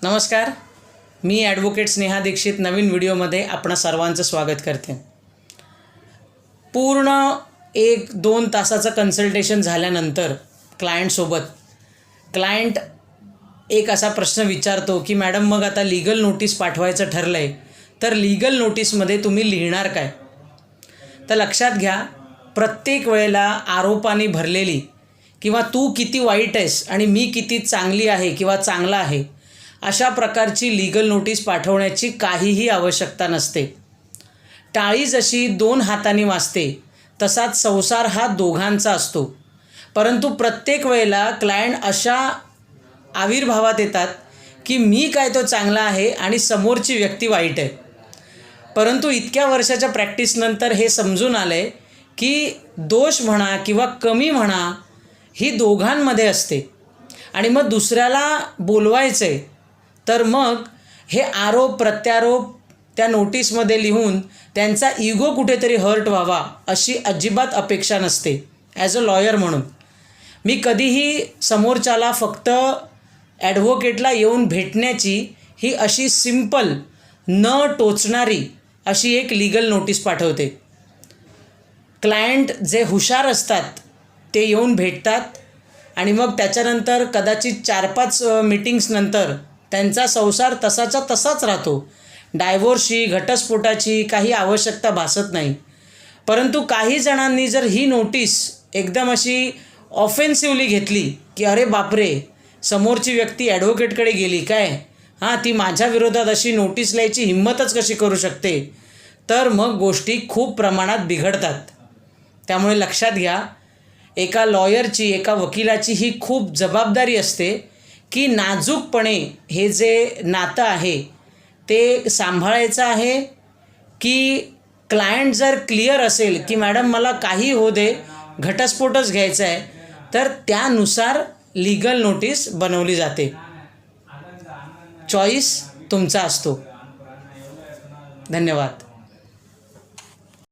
नमस्कार, मी ॲडव्होकेट स्नेहा दीक्षित नवीन व्हिडिओमध्ये आपणा सर्वांचं स्वागत करते. पूर्ण 1-2 तासाचं कन्सल्टेशन झाल्यानंतर क्लायंट एक असा प्रश्न विचारतो की मॅडम मग आता लीगल नोटीस पाठवायचं ठरलं आहे, तर लीगल नोटीसमध्ये तुम्ही लिहिणार काय? तर लक्षात घ्या, प्रत्येक वेळेला आरोपांनी भरलेली किंवा तू किती वाईट आहेस आणि मी किती चांगली आहे किंवा चांगला आहे अशा प्रकारची लीगल नोटीस पाठवण्याची काहीही आवश्यकता नसते. टाळी जशी 2 हातांनी वाजते तसाच संसार हा दोघांचा असतो. परंतु प्रत्येक वेळेला क्लायंट अशा आविर्भावात येतात की मी काय तो चांगला आहे आणि समोरची व्यक्ती वाईट आहे. परंतु इतक्या वर्षाच्या प्रॅक्टिसनंतर हे समजून आलं आहे की दोष म्हणा किंवा कमी म्हणा ही दोघांमध्ये असते आणि मग दुसऱ्याला बोलवायचं आहे तर मग हे आरोप प्रत्यारोप त्या नोटीसमध्ये लिहून त्यांचा इगो कुठेतरी हर्ट व्हावा अशी अजिबात अपेक्षा नसते. ॲज अ लॉयर म्हणून मी कधीही समोरच्याला फक्त ॲडव्होकेटला येऊन भेटण्याची ही अशी सिंपल न टोचणारी अशी एक लीगल नोटीस पाठवते. क्लायंट जे हुशार असतात ते येऊन भेटतात आणि मग त्याच्यानंतर कदाचित 4-5 मीटिंग्सनंतर त्यांचा संसार तसाचा तसाच राहतो. डायव्होर्सची घटस्फोटाची काही आवश्यकता भासत नाही. परंतु काही जणांनी जर ही नोटीस एकदम अशी ऑफेन्सिव्हली घेतली की अरे बापरे, समोरची व्यक्ती ॲडव्होकेटकडे गेली काय, ती माझ्या विरोधात अशी नोटीस लिहायची हिंमतच कशी करू शकते, तर मग गोष्टी खूप प्रमाणात बिघडतात. त्यामुळे लक्षात घ्या, एका लॉयरची एका वकिलाची ही खूप जबाबदारी असते की नाजूकपणे हे जे नातं आहे ते सांभाळायचं आहे की क्लायंट जर क्लिअर असेल की मॅडम मला काही हो दे, घटस्फोटच घ्यायचा आहे, तर त्यानुसार लीगल नोटीस बनवली जाते. चॉईस तुमचा असतो. धन्यवाद.